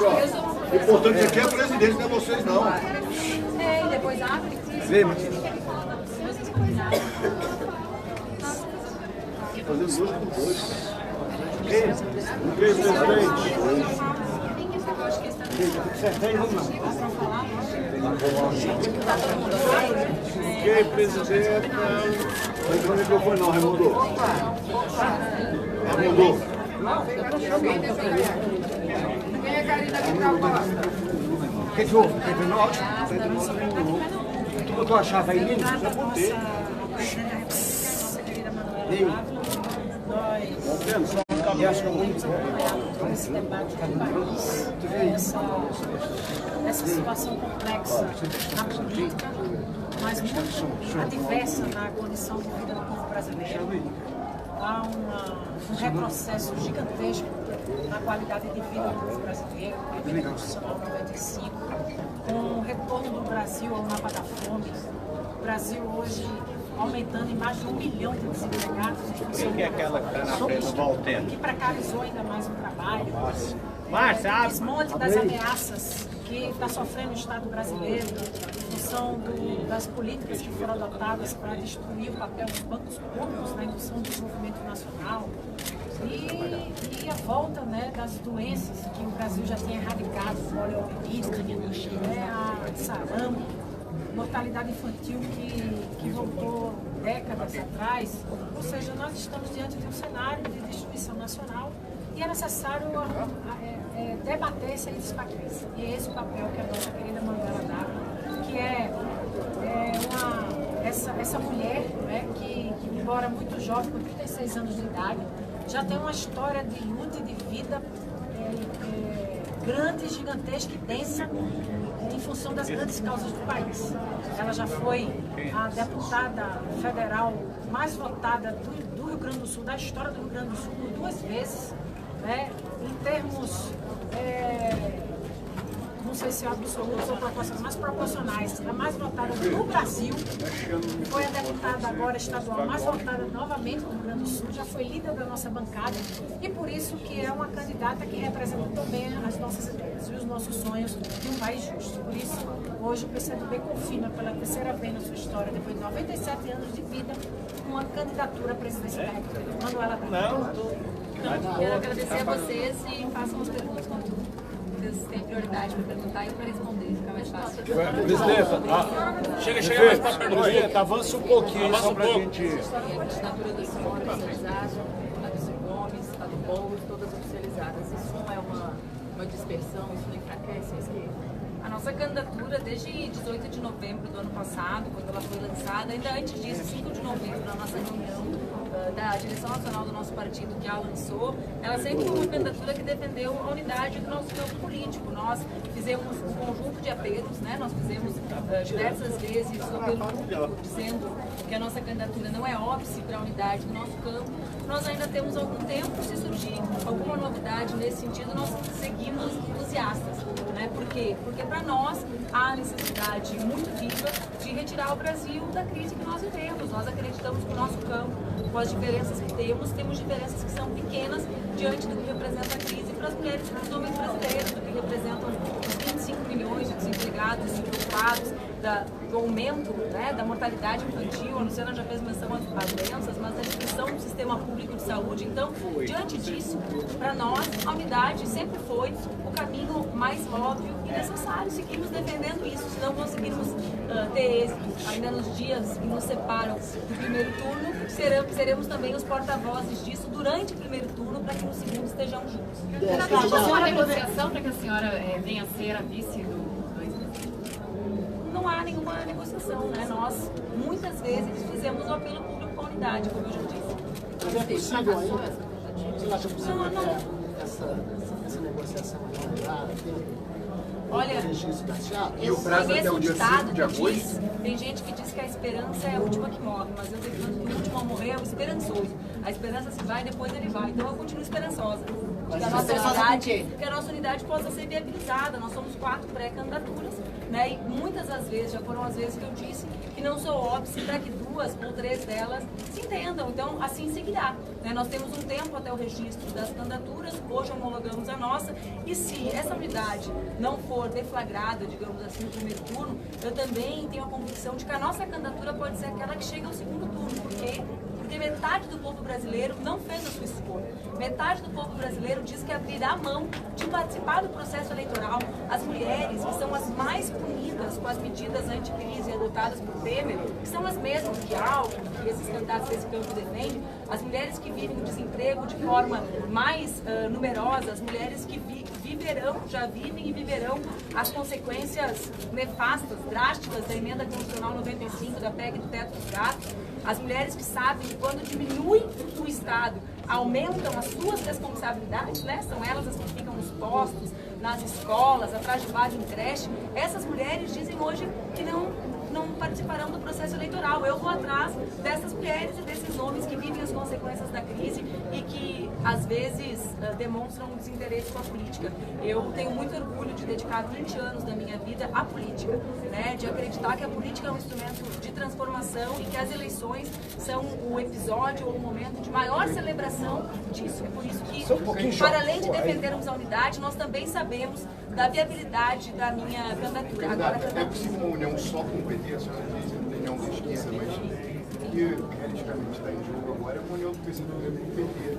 O importante aqui é a presidente, não é vocês não. É, e depois abre. Vem, fazer dois por dois. O presidente. Ok, presidente. Não o microfone não, Raimundo. Raimundo. Quem é Karina aqui pra falar? O que houve? Teve note? Tu botou a chave aí, Nino? Já botei. E acho que é muito Esse debate do país, essa situação complexa na política, mas muito adversa na condição de vida do povo brasileiro. Há um retrocesso gigantesco na qualidade de vida do povo brasileiro, com a emenda constitucional 95, com o retorno do Brasil ao mapa da fome. O Brasil hoje aumentando em mais de 1 milhão de desempregados. Quem é aquela que está na frente do Valteno? Que precarizou ainda mais o trabalho. Márcia, O desmonte das ameaças que está sofrendo o Estado brasileiro em função das políticas que foram adotadas para destruir o papel dos bancos públicos na indução do desenvolvimento nacional e a volta, né, das doenças que o Brasil já tinha erradicado, poliomielite, a sarampo, mortalidade infantil que voltou décadas atrás. Ou seja, nós estamos diante de um cenário de destruição nacional e é necessário debater essa despaquência. E é esse o papel que a nossa querida Manuela dá, que é essa mulher, né, que embora muito jovem, com 36 anos de idade, já tem uma história de luta e de vida grande, gigantesca e densa em função das grandes causas do país. Ela já foi a deputada federal mais votada do Rio Grande do Sul, da história do Rio Grande do Sul, por 2 vezes, né? Em termos, não sei se é absolutos ou proporcionais, mas proporcionais, a mais votada do Brasil, foi a deputada agora estadual mais votada novamente no Rio Grande do Sul, já foi líder da nossa bancada e por isso que é uma candidata que representa também as nossas ideias e os nossos sonhos de um país justo. Por isso, hoje o PCdoB confirma pela 3ª vez na sua história, depois de 97 anos de vida, uma candidatura à presidência da República. Manuela Dávila. Quero agradecer a vocês e façam as perguntas quando vocês têm prioridade para perguntar e para responder, fica mais fácil. Presidente, chega mais para perguntar. Presidente, avança um pouquinho, só pra gente... A candidatura do senhor oficializada, a do Ciro Gomes, a do Boulos, todas oficializadas. Isso não é uma dispersão, isso não enfraquece a esquerda? A nossa candidatura, desde 18 de novembro do ano passado, quando ela foi lançada, ainda antes disso, 5 de novembro, na nossa reunião da direção nacional do nosso partido, que a lançou, ela sempre foi uma candidatura que defendeu a unidade do nosso campo político. Nós fizemos um conjunto de apelos, né? Nós fizemos diversas vezes o apelo público dizendo que a nossa candidatura não é óbice para a unidade do nosso campo. Nós ainda temos algum tempo, se surgir alguma novidade nesse sentido, nós seguimos entusiastas. Né? Por quê? Porque para nós há necessidade muito viva de retirar o Brasil da crise que nós vivemos. Nós acreditamos que o nosso campo, com as diferenças que temos diferenças que são pequenas diante do que representa a crise para as mulheres e para os homens brasileiros, do que representam os 25 milhões de desempregados preocupados, do aumento, né, da mortalidade infantil. A Luciana já fez menção às doenças, mas da destruição do sistema público de saúde. Então, diante disso, para nós, a unidade sempre foi o caminho mais óbvio e necessário. Seguimos defendendo isso, se não conseguirmos ter êxito ainda nos dias que nos separam do primeiro turno, seremos também os porta-vozes disso durante o primeiro turno, para que no segundo estejamos juntos. Existe uma negociação para que a senhora venha a ser a vice do Não há nenhuma negociação, né? Nós, muitas vezes, fizemos o apelo público com a unidade, como eu já disse. Mas é possível ainda? Você acha possível essa negociação ainda? Olha, E o prazo até o dia 5 de agosto? Tem gente que diz que a esperança é a última que morre, mas eu defendo que o último a morrer é o esperançoso. A esperança se vai, depois ele vai. Então eu continuo esperançosa. Que a nossa unidade possa ser viabilizada. Nós somos 4 pré-candidaturas, né? E muitas das vezes, já foram as vezes que eu disse que não sou óbice para que 2 2 ou 3 delas se entendam. Então, assim seguirá. Né? Nós temos um tempo até o registro das candidaturas, hoje homologamos a nossa, e se essa unidade não for deflagrada, digamos assim, no primeiro turno, eu também tenho a convicção de que a nossa candidatura pode ser aquela que chega ao segundo turno, porque metade do povo brasileiro não fez a sua escolha. Metade do povo brasileiro diz que abrirá mão de participar do processo eleitoral. As mulheres, que são as mais punidas com as medidas anticrise adotadas por Temer, que são as mesmas que Alckmin, que esses candidatos desse campo defendem, as mulheres que vivem o desemprego de forma mais numerosa, as mulheres que já vivem e viverão as consequências nefastas, drásticas da emenda constitucional 95 da PEC do teto dos gastos, as mulheres que sabem que quando diminui o Estado, aumentam as suas responsabilidades, né? São elas as que ficam nos postos, nas escolas, atrás de bar em creche. Essas mulheres dizem hoje que não participarão do processo eleitoral. Eu vou atrás dessas mulheres e desses homens que vivem as consequências da crise e que, às vezes, demonstram um desinteresse com a política. Eu tenho muito orgulho de dedicar 20 anos da minha vida à política, né? De acreditar que a política é um instrumento de transformação e que as eleições são o episódio ou o momento de maior celebração disso. É por isso que, para além de defendermos a unidade, nós também sabemos da viabilidade da minha candidatura. Agora, é possível uma união só com o PT? A senhora diz união de esquerda, mas o que realisticamente está em jogo agora é uma união do PCdoB com o PT.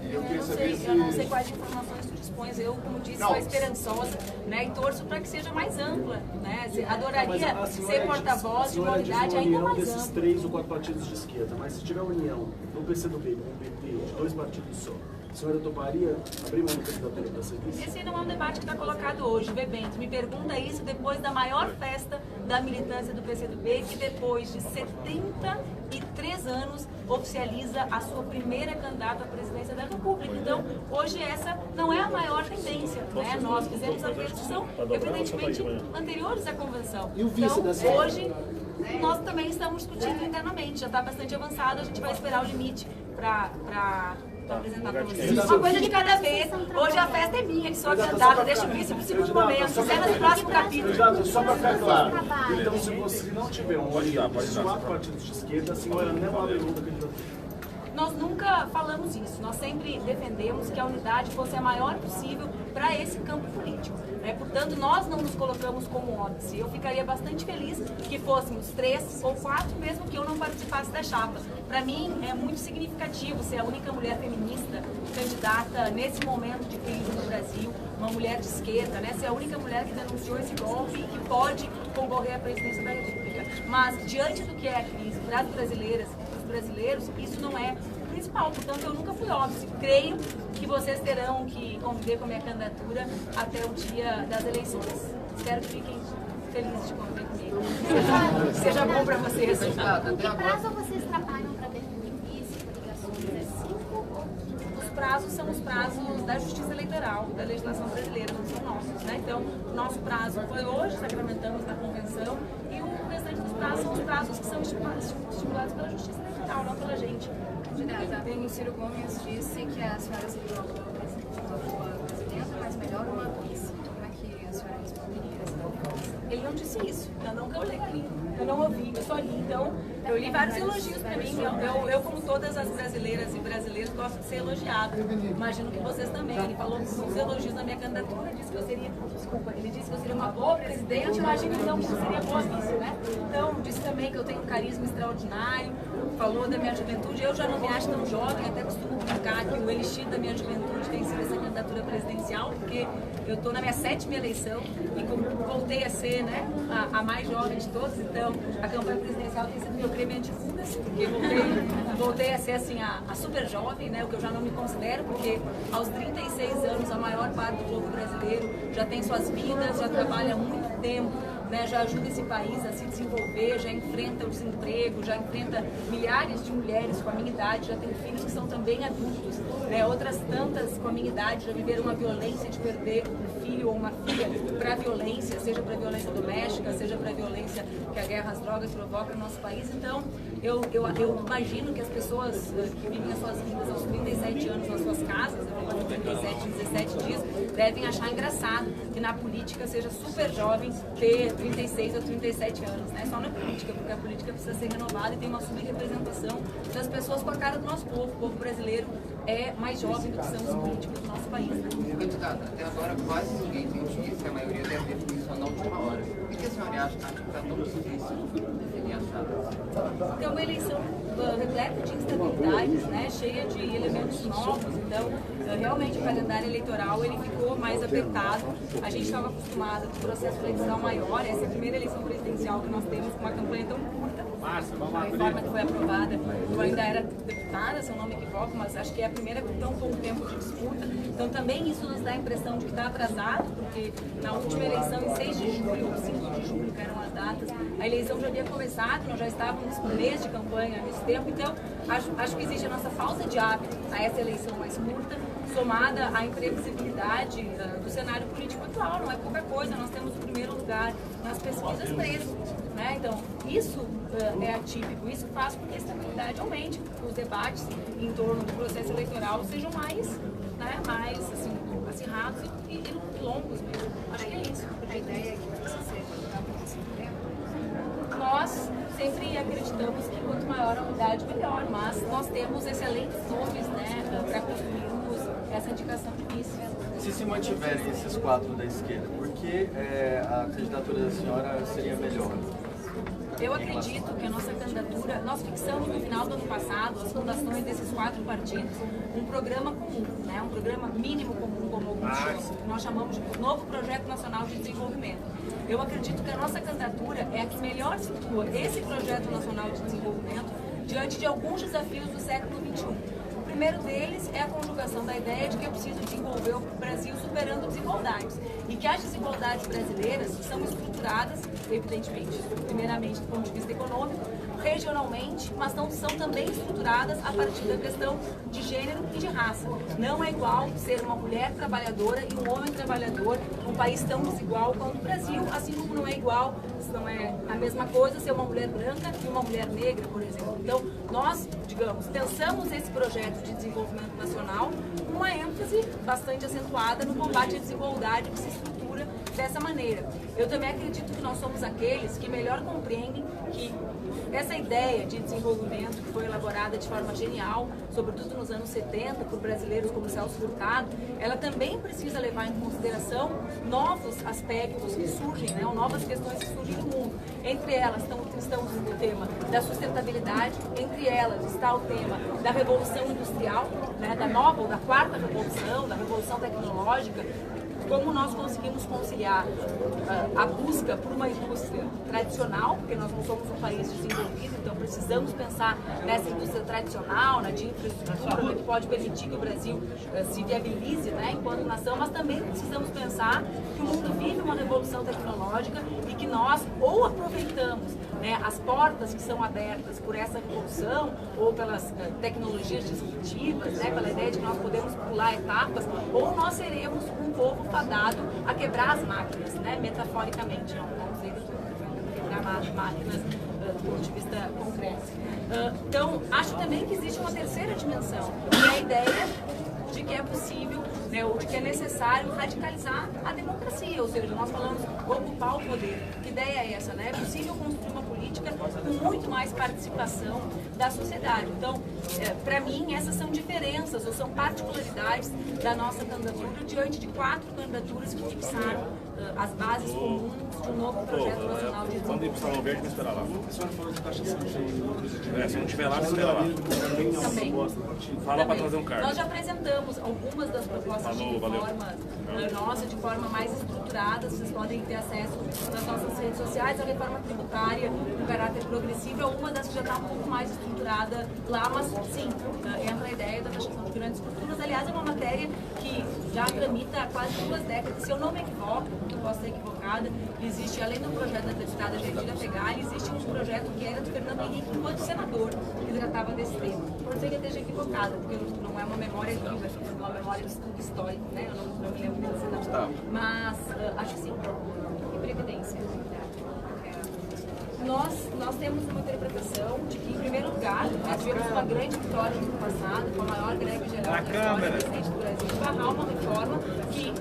E eu queria saber se... Eu não sei quais informações tu dispões. Eu, como disse, sou esperançosa, né, e torço para que seja mais ampla. Né? Adoraria ser porta-voz de uma unidade ainda mais desses ampla. 3 ou 4 partidos de esquerda, mas se tiver união do PCdoB com o PT, de 2 partidos só, a senhora toparia abrir mão da candidatura para ser vice? Esse não é um debate que está colocado hoje, Bebento. Me pergunta isso depois da maior festa da militância do PCdoB, que depois de 73 anos oficializa a sua primeira candidata à presidência da República. Então, hoje essa não é a maior tendência. Né? Nós fizemos apelos que são, evidentemente, anteriores à convenção. E o vice da então, hoje, nós também estamos discutindo internamente. Já está bastante avançado, a gente vai esperar o limite para apresentar para vocês. Uma coisa de cada vez. Hoje a festa é minha, que sou a candidata, deixa o vice para o segundo momento. Cenas do próximo capítulo. Só para ficar claro. Então, se você não tiver um aliado desses 4 partidos de esquerda, a senhora não abre mão da candidatura. Nós nunca falamos isso, nós sempre defendemos que a unidade fosse a maior possível para esse campo político. Né? Portanto, nós não nos colocamos como óbice. Eu ficaria bastante feliz que fôssemos 3 ou 4, mesmo que eu não participasse da chapa. Para mim, é muito significativo ser a única mulher feminista candidata nesse momento de crise no Brasil, uma mulher de esquerda, né? Ser a única mulher que denunciou esse golpe e que pode concorrer à presidência da República. Mas, diante do que é a crise para as brasileiras, brasileiros, isso não é o principal, portanto eu nunca fui óbvio. Creio que vocês terão que conviver com a minha candidatura até o dia das eleições. Espero que fiquem felizes de conviver comigo. Seja bom para vocês. Que prazo vocês trabalham para definir vice, coligações? É 5? Os prazos são os prazos da Justiça Eleitoral, da legislação brasileira, não são nossos. Né? Então, o nosso prazo foi hoje, sacramentamos na convenção, e o restante dos prazos são os prazos que são estipulados pela Justiça Eleitoral, não pela gente. Candidata, o Ciro Gomes disse que a senhora seria uma boa presidenta, mas melhor uma vice. Como é que a senhora responderia essa defesa? Ele não disse isso, eu nunca li, eu não ouvi, eu só li. Então, eu li vários elogios para mim. Eu, como todas as brasileiras e brasileiros, gosto de ser elogiada. Imagino que vocês também. Ele falou muitos elogios na minha candidatura, disse que eu seria, ele disse que eu seria uma boa presidente, imagino então que eu seria boa vice, né? Então, disse também que eu tenho um carisma extraordinário, falou da minha juventude. Eu já não me acho tão jovem, até costumo brincar que o elixir da minha juventude tem sido essa candidatura presidencial, porque eu estou na minha 7ª eleição e como voltei a ser, né, a mais jovem de todos, então a campanha presidencial tem sido meu creme anti-fugas, porque voltei a ser assim a super jovem, né, o que eu já não me considero, porque aos 36 anos a maior parte do povo brasileiro já tem suas vidas, já trabalha há muito tempo, né, já ajuda esse país a se desenvolver, já enfrenta o desemprego, já enfrenta milhares de mulheres com a minha idade, já tem filhos que são também adultos, né, outras tantas com a minha idade já viveram a violência de perder um filho ou uma filha para a violência, seja para a violência doméstica, seja para a violência que a guerra às drogas provoca no nosso país. Então, eu imagino que as pessoas que vivem as suas vidas aos 37 anos nas suas casas, eu vou 37, 17 dias, devem achar engraçado que na política seja super jovem ter 36 ou 37 anos, né? Só na política, porque a política precisa ser renovada e tem uma subrepresentação das pessoas com a cara do nosso povo. O povo brasileiro é mais jovem do que são os políticos do nosso país, né? Candidata, até agora quase ninguém tem notícia, a maioria deve ter definição na última hora. O que a senhora acha que está tão difícil definir as datas? Porque é uma eleição repleta de instabilidades, né, cheia de elementos novos, então realmente o calendário eleitoral ele ficou mais apertado. A gente estava acostumado com o processo eleitoral maior, essa é a primeira eleição presidencial que nós temos com uma campanha tão curta. A reforma que foi aprovada, eu ainda era deputada, se eu não me equivoco, mas acho que é a primeira com tão pouco tempo de disputa. Então também isso nos dá a impressão de que está atrasado, porque na última eleição, em 6 de julho ou 5 de julho, que eram as datas, a eleição já havia começado, nós já estávamos no mês de campanha nesse tempo, então acho que existe a nossa falta de hábito a essa eleição mais curta, somada à imprevisibilidade do cenário político atual. Não é pouca coisa, nós temos o primeiro lugar nas pesquisas preso, né? Então isso é atípico, isso faz com que a estabilidade aumente, que os debates em torno do processo eleitoral sejam mais, né, mais assim, acirrados e longos mesmo. Acho que é isso. A ideia é que você seja nós sempre acreditamos que quanto maior a unidade, melhor, mas nós temos excelentes nomes, né, para construirmos essa indicação de vice. Se se mantiverem esses 4 da esquerda, por que a candidatura da senhora seria melhor? Eu acredito que a nossa candidatura, nós fixamos no final do ano passado, as fundações desses 4 partidos, um programa comum, né, um programa mínimo comum, como alguns chamam, que nós chamamos de Novo Projeto Nacional de Desenvolvimento. Eu acredito que a nossa candidatura é a que melhor situa esse Projeto Nacional de Desenvolvimento diante de alguns desafios do século XXI. O primeiro deles é a conjugação da ideia de que é preciso desenvolver o Brasil superando desigualdades e que as desigualdades brasileiras são estruturadas, evidentemente, primeiramente do ponto de vista econômico, regionalmente, mas não são também estruturadas a partir da questão de gênero e de raça. Não é igual ser uma mulher trabalhadora e um homem trabalhador num país tão desigual quanto o Brasil, assim como não é igual, não é a mesma coisa ser uma mulher branca e uma mulher negra, por exemplo. Então, nós, digamos, pensamos esse projeto de desenvolvimento nacional com uma ênfase bastante acentuada no combate à desigualdade que se estrutura dessa maneira. Eu também acredito que nós somos aqueles que melhor compreendem que essa ideia de desenvolvimento que foi elaborada de forma genial, sobretudo nos anos 70, por brasileiros como Celso Furtado, ela também precisa levar em consideração novos aspectos que surgem, né, ou novas questões que surgem no mundo. Entre elas estão o tema da sustentabilidade, entre elas está o tema da revolução industrial, né, da nova ou da quarta revolução, da revolução tecnológica. Como nós conseguimos conciliar a busca por uma indústria tradicional, porque nós não somos um país desenvolvido, então precisamos pensar nessa indústria tradicional, na de infraestrutura, que pode permitir que o Brasil se viabilize, né, enquanto nação, mas também precisamos pensar que o mundo vive uma revolução tecnológica e que nós ou aproveitamos, né, as portas que são abertas por essa revolução ou pelas tecnologias disruptivas, né, pela ideia de que nós podemos pular etapas, ou nós seremos um povo fadado a quebrar as máquinas, né, metaforicamente, não vamos dizer quebrar as máquinas do ponto de vista concreto. Então, acho também que existe uma terceira dimensão, que é a ideia de que é possível, né, ou de que é necessário radicalizar a democracia, ou seja, nós falamos ocupar o poder. Que ideia é essa, né? É possível construir uma política com muito mais participação da sociedade. Então, para mim, essas são diferenças ou são particularidades da nossa candidatura diante de 4 candidaturas que fixaram as bases comuns de um novo projeto nacional de Quando ir para o Salão Verde, vai esperar lá. A senhora falou de taxação de lucros e Se não estiver lá, vai esperar lá. Também. Fala para trazer um cargo. Nós já apresentamos algumas das propostas de reforma nossa de forma mais estruturada. Vocês podem ter acesso nas nossas redes sociais. A reforma tributária, com caráter progressivo, é uma das que já está um pouco mais estruturada lá, mas sim, entra a ideia da taxação de grandes fortunas. Aliás, é uma matéria que já tramita há quase 2 décadas. Se eu não me equivoco, eu posso estar equivocada, existe, além do projeto da deputada Gertrude Fegali, existe um projeto que era do Fernando Henrique enquanto senador, que tratava desse tema. Pode ser que eu esteja equivocada, porque não é uma memória viva, é uma memória de estudo histórico, né? Eu não me lembro desse senador. Mas acho que sim. E previdência? Nós temos uma interpretação de que, em primeiro lugar, nós tivemos uma grande vitória no ano passado, com a maior greve geral da história recente do Brasil, barrar uma reforma que,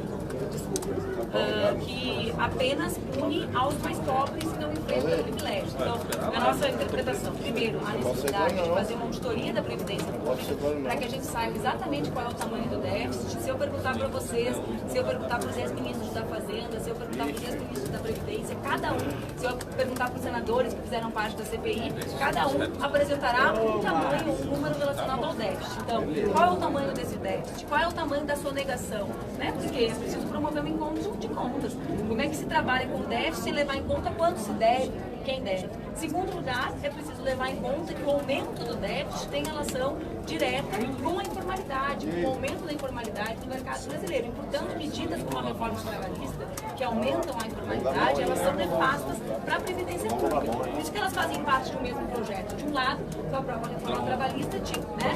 que apenas pune aos mais pobres e não enfrenta privilégios. Então, a nossa interpretação, primeiro, a necessidade de fazer uma auditoria da Previdência Pública, para que a gente saiba exatamente qual é o tamanho do déficit. Se eu perguntar para vocês, se eu perguntar para os ex-ministros da Fazenda, se eu perguntar para os ex-ministros da Previdência, cada um, se eu perguntar para os senadores que fizeram parte da CPI, cada um apresentará um tamanho, um número relacionado ao déficit. Então, qual é o tamanho desse déficit? Qual é o tamanho da sonegação? Né? Porque é preciso promover um encontro de contas. Como é que se trabalha com déficit e levar em conta quanto se deve, quem deve. Segundo lugar, é preciso levar em conta que o aumento do déficit tem relação direta com a informalidade, com o aumento da informalidade no mercado brasileiro. E, portanto, medidas como a reforma trabalhista, que aumentam a informalidade, elas são nefastas para a Previdência Pública. Por isso que elas fazem parte do mesmo projeto. De um lado, com a própria reforma trabalhista,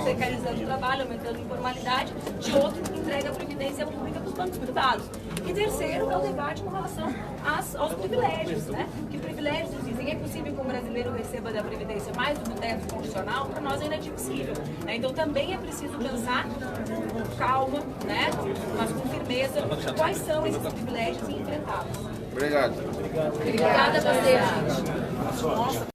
precarizando o trabalho, aumentando a informalidade. De outro, entrega a Previdência Pública para os bancos privados. E terceiro, é o debate com relação aos privilégios, né? Que privilégios existem? É possível que um brasileiro receba da Previdência mais do que o teto constitucional? Para nós é inadmissível. Né? Então também é preciso pensar com calma, né? Mas com firmeza, quais são esses privilégios e enfrentá-los. Obrigado. Obrigada a você.